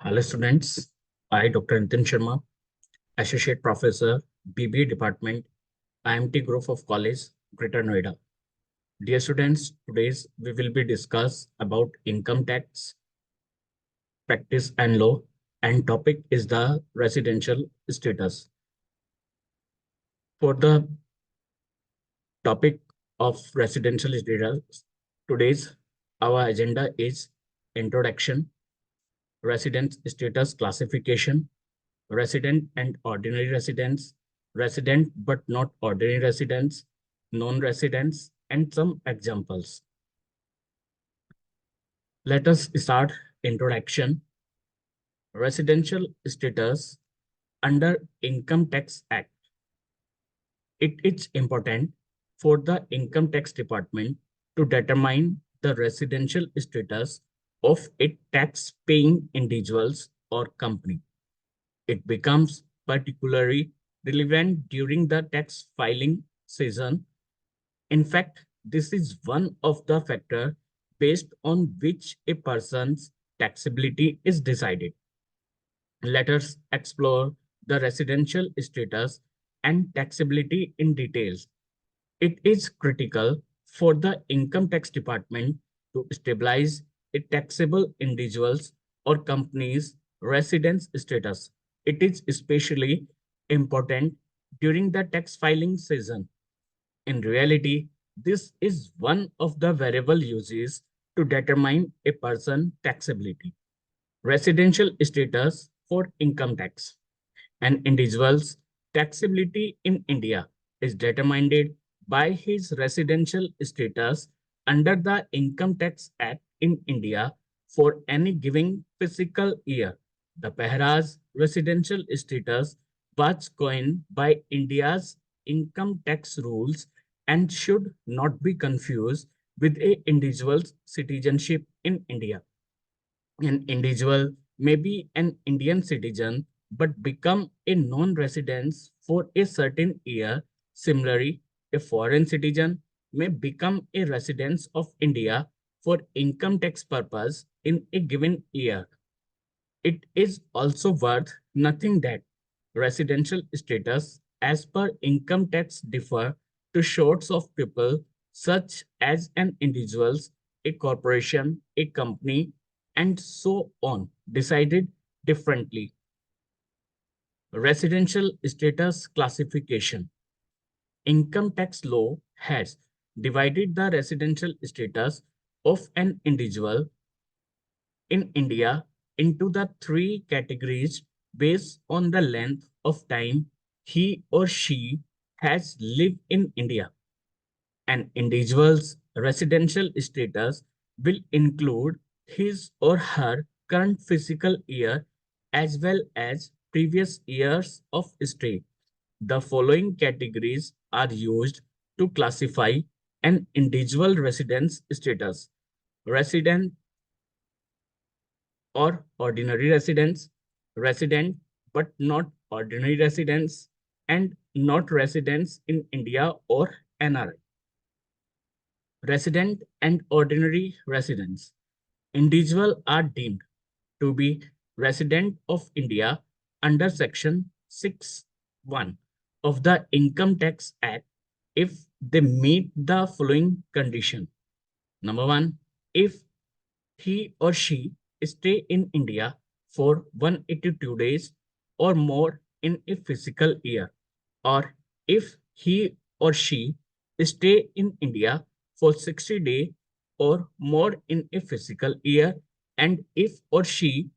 Hello students, I Dr. Nitin Sharma, Associate Professor, BBA Department, IIMT Group of College, Greater Noida. Dear students, today we will be discuss about income tax, practice and law, and topic is the residential status. For the topic of residential status, today's our agenda is introduction, residence status classification, resident and ordinary residents, resident but not ordinary residents, non-residents, and some examples. Let us start introduction. Residential status under Income Tax Act. It is important for the Income Tax Department to determine the residential status of a tax-paying individuals or company. It becomes particularly relevant during the tax filing season. In fact, this is one of the factors based on which a person's taxability is decided. Let us explore the residential status and taxability in details. It is critical for the income tax department to stabilize a taxable individuals or companies' residence status. It is especially important during the tax filing season. In reality, this is one of the variable uses to determine a person's taxability. Residential status for income tax. An individual's taxability in India is determined by his residential status under the Income Tax Act in India for any given fiscal year. The Pehra's residential status was coined by India's income tax rules and should not be confused with a individual's citizenship in India. An individual may be an Indian citizen but become a non-resident for a certain year. Similarly, a foreign citizen may become a resident of India for income tax purpose in a given year. It is also worth noting that residential status as per income tax differ to sorts of people such as an individuals, a corporation, a company, and so on, decided differently. Residential status classification. Income tax law has divided the residential status of an individual in India into the three categories based on the length of time he or she has lived in India. An individual's residential status will include his or her current fiscal year as well as previous years of stay. The following categories are used to classify an individual residence status: resident or ordinary residents, resident but not ordinary residents, and not residents in India or NRI. Resident and ordinary residents. Individuals are deemed to be resident of India under Section 6(1) of the Income Tax Act if they meet the following condition. Number one, if he or she stay in India for 182 days or more in a fiscal year, or if he or she stay in India for 60 days or more in a fiscal year, and if or she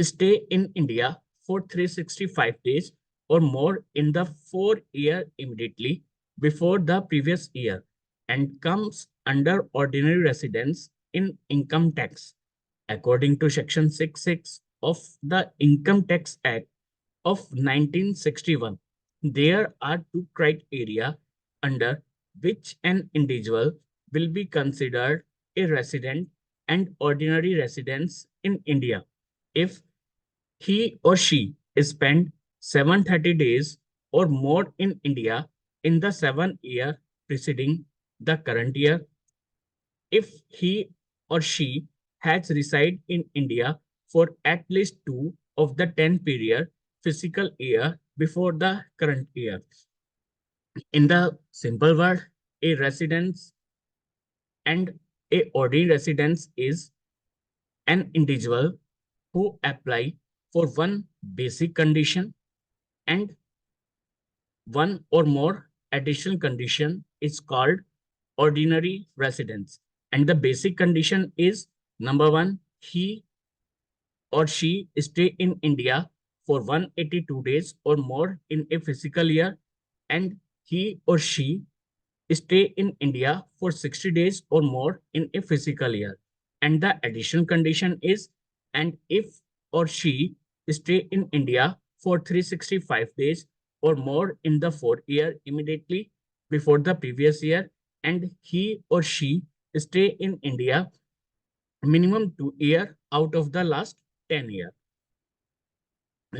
stay in India for 365 days or more in the 4 year immediately before the previous year, and comes under ordinary residence in income tax. According to Section 6(6) of the Income Tax Act of 1961, there are two criteria under which an individual will be considered a resident and ordinary residence in India. If he or she spent 730 days or more in India in the 7 year preceding the current year, if he or she has resided in India for at least 2 of the 10 period fiscal year before the current year. In the simple word, a residence and a ordinary residence is an individual who apply for one basic condition and one or more additional condition is called ordinary residence. And the basic condition is number one, he or she stay in India for 182 days or more in a fiscal year, and he or she stay in India for 60 days or more in a fiscal year. And the additional condition is, and if or she stay in India for 365 days or more in the 4th year immediately before the previous year, and he or she stay in India minimum 2 year out of the last 10 year.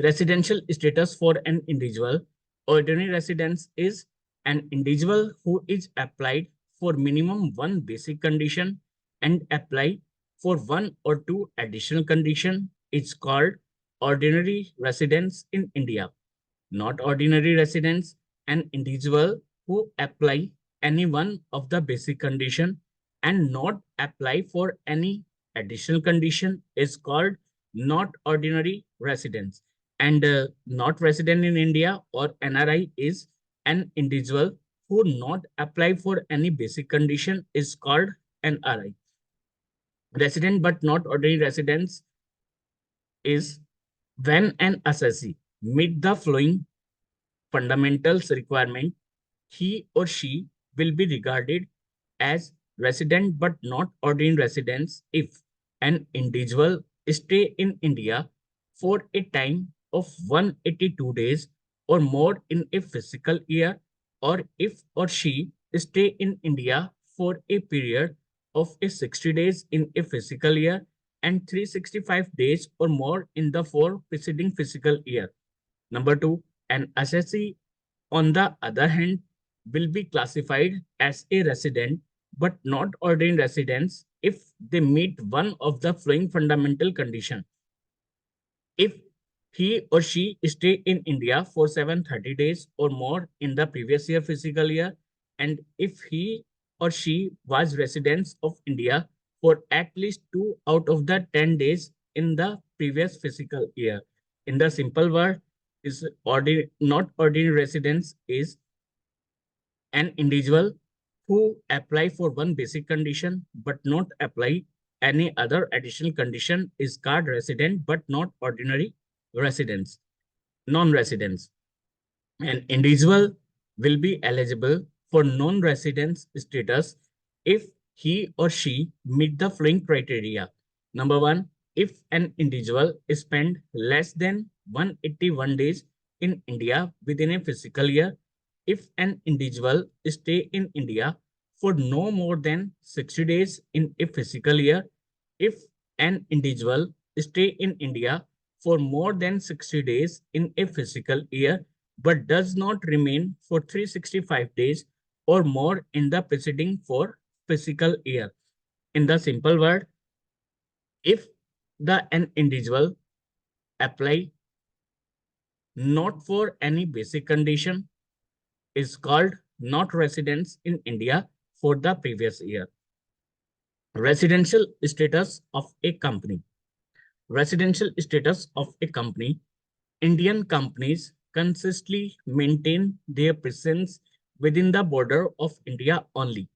Residential status for an individual. Ordinary residence is an individual who is applied for minimum one basic condition and apply for one or two additional condition. It's called ordinary residence in India. Not ordinary residence, an individual who apply any one of the basic condition and not apply for any additional condition is called not ordinary residence. And not resident in India or NRI is an individual who not apply for any basic condition is called NRI. Resident but not ordinary residence is when an assessee meet the following fundamentals requirement, he or she will be regarded as resident but not ordinary residents if an individual stay in India for a time of 182 days or more in a fiscal year, or if or she stay in India for a period of 60 days in a fiscal year and 365 days or more in the 4 preceding fiscal year. Number 2, an assessee, on the other hand, will be classified as a resident but not ordinary residents if they meet one of the following fundamental conditions. If he or she stay in India for 730 days or more in the previous year fiscal year, and if he or she was residents of India for at least 2 out of the 10 days in the previous fiscal year. In the simple word, is not ordinary residence is an individual who apply for one basic condition but not apply any other additional condition is called resident but not ordinary residents, non-residents. An individual will be eligible for non-residence status if he or she meet the following criteria. Number 1, if an individual spend less than 181 days in India within a fiscal year, if an individual stay in India for no more than 60 days in a fiscal year, if an individual stay in India for more than 60 days in a fiscal year, but does not remain for 365 days or more in the preceding 4 fiscal year. In the simple word, if an individual apply not for any basic condition is called not residence in India for the previous year. Residential status of a company. Residential status of a company. Indian companies consistently maintain their presence within the border of India only.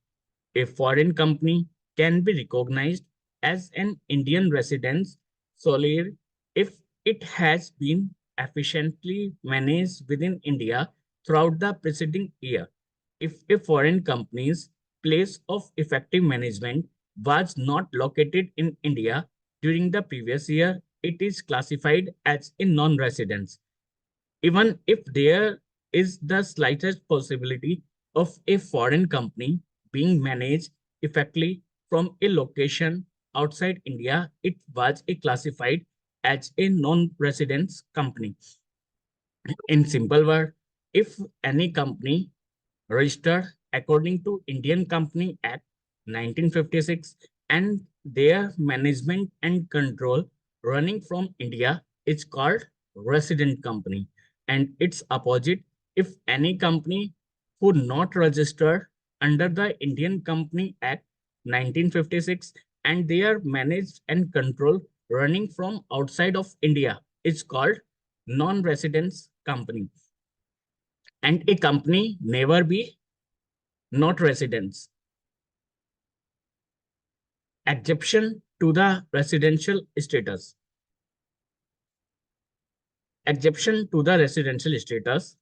A foreign company can be recognized as an Indian resident solely if it has been efficiently managed within India throughout the preceding year. If a foreign company's place of effective management was not located in India during the previous year, it is classified as a non-residence. Even if there is the slightest possibility of a foreign company being managed effectively from a location outside India, it was classified as a non-residence company. In simple word, if any company registered according to Indian Company Act 1956 and their management and control running from India is called resident company, and its opposite, if any company who not registered under the Indian Company Act 1956 and they are managed and controlled running from outside of India, is called non-residence company. And a company never be not residence. Exception to the residential status. Exception to the residential status.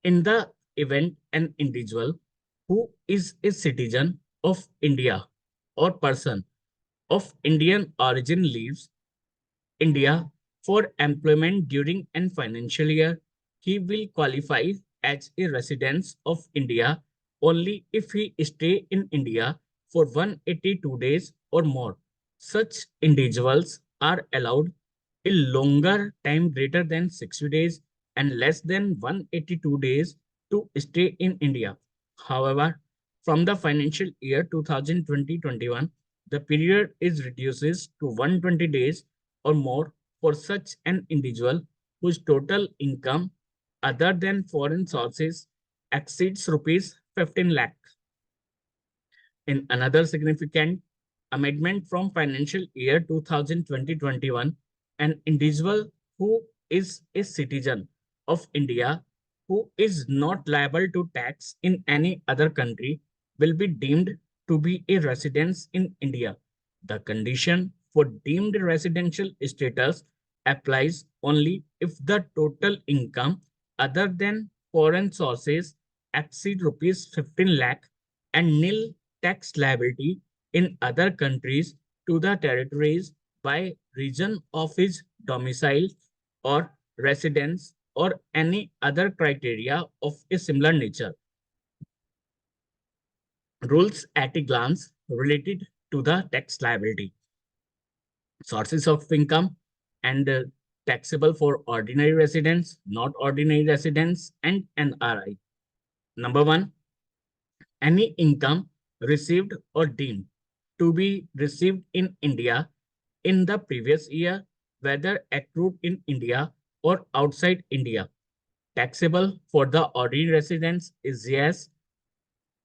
In the event an individual who is a citizen of India or person of Indian origin leaves India for employment during an financial year, he will qualify as a resident of India only if he stay in India for 182 days or more. Such individuals are allowed a longer time greater than 60 days and less than 182 days to stay in India. However, from the financial year 2020-21, the period is reduces to 120 days or more for such an individual whose total income other than foreign sources exceeds rupees 15 lakh. In another significant amendment from financial year 2020-21, an individual who is a citizen of India who is not liable to tax in any other country will be deemed to be a resident in India. The condition for deemed residential status applies only if the total income other than foreign sources exceed rupees 15 lakh and nil tax liability in other countries to the territories by reason of his domicile or residence or any other criteria of a similar nature. Rules at a glance related to the tax liability. Sources of income and taxable for ordinary residents, not ordinary residents, and NRI. Number one, any income received or deemed to be received in India in the previous year, whether accrued in India or outside India. Taxable for the ordinary residents is yes.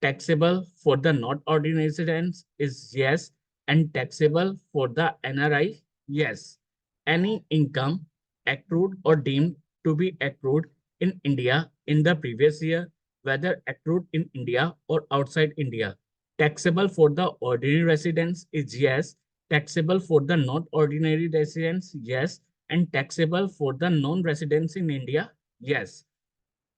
Taxable for the not ordinary residents is yes. And taxable for the NRI, yes. Any income accrued or deemed to be accrued in India in the previous year, whether accrued in India or outside India. Taxable for the ordinary residents is yes. Taxable for the not ordinary residents, yes. And taxable for the non-residents in India, yes.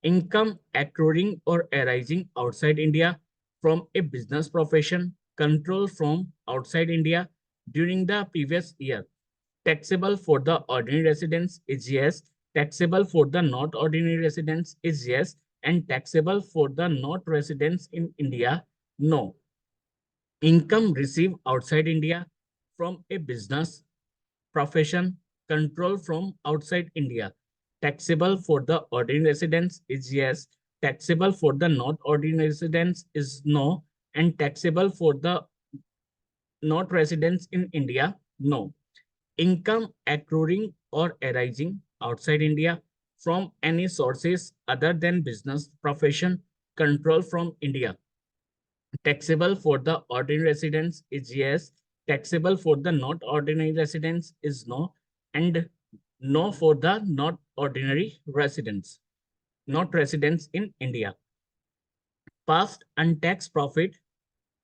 Income accruing or arising outside India from a business profession controlled from outside India during the previous year. Taxable for the ordinary residents is yes. Taxable for the not ordinary residents is yes. And taxable for the not residents in India, no. Income received outside India from a business profession controlled from outside India. Taxable for the ordinary residents is yes. Taxable for the not ordinary residents is no. And taxable for the not residents in India, no. Income accruing or arising outside India from any sources other than business profession control from India. Taxable for the ordinary residents is yes. Taxable for the not ordinary residents is no. And no for the not ordinary residents, not residents in India. Past untaxed profit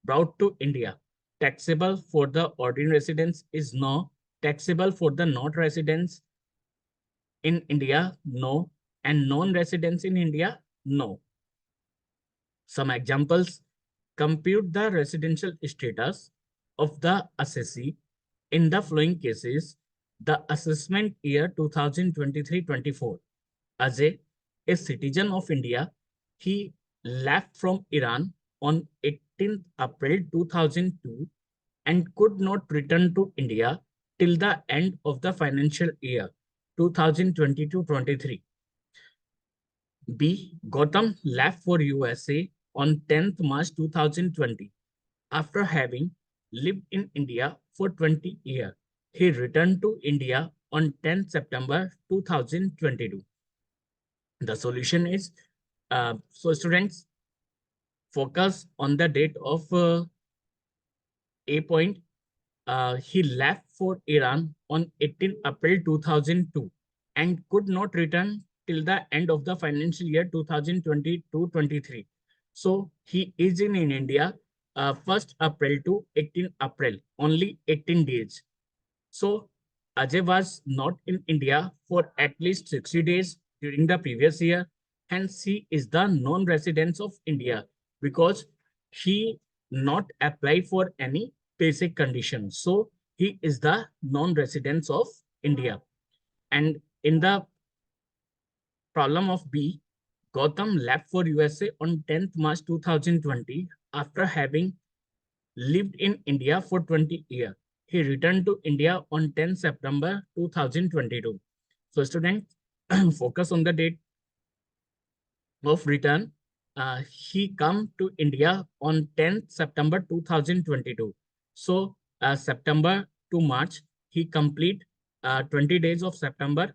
brought to India. Taxable for the ordinary residents is no. Taxable for the not residents in India, no. And non-residents in India, no. Some examples: compute the residential status of the assessee in the following cases. The assessment year 2023-24. As a citizen of India, he left from Iran on 18th April 2002 and could not return to India till the end of the financial year 2022-23. B. Gautam left for USA on 10th March 2020 after having lived in India for 20 years. he returned to India on 10th September 2022. The solution is, so students, focus on the date of A point. He left for Iran on 18 April 2002 and could not return till the end of the financial year 2022-23. So he is in India 1st April to 18 April, only 18 days. So Ajay was not in India for at least 60 days during the previous year. Hence, he is the non-resident of India because he not applied for any basic conditions. So he is the non-resident of India. And in the problem of B, Gautam left for USA on 10th March 2020 after having lived in India for 20 years. He returned to India on 10 September 2022. So students, focus on the date of return. He come to India on 10th September 2022. So September to March, he complete 20 days of September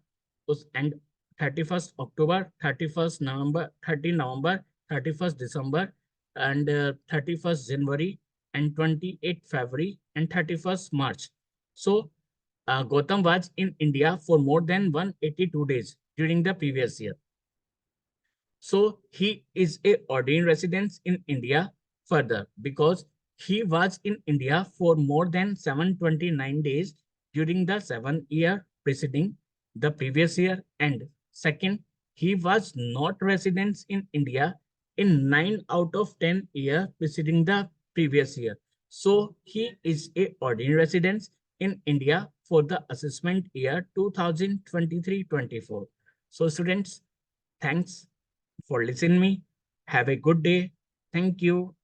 and 31st October, 31st November, 30 November, 31st December, and 31st January, and 28th February, and 31st March. So Gautam was in India for more than 182 days during the previous year. So he is a ordained resident in India further because he was in India for more than 729 days during the 7 year preceding the previous year. And second, he was not resident in India in 9 out of 10 years preceding the previous year. So he is a ordained resident in India for the assessment year 2023-24. So students, thanks for listening me. Have a good day. Thank you.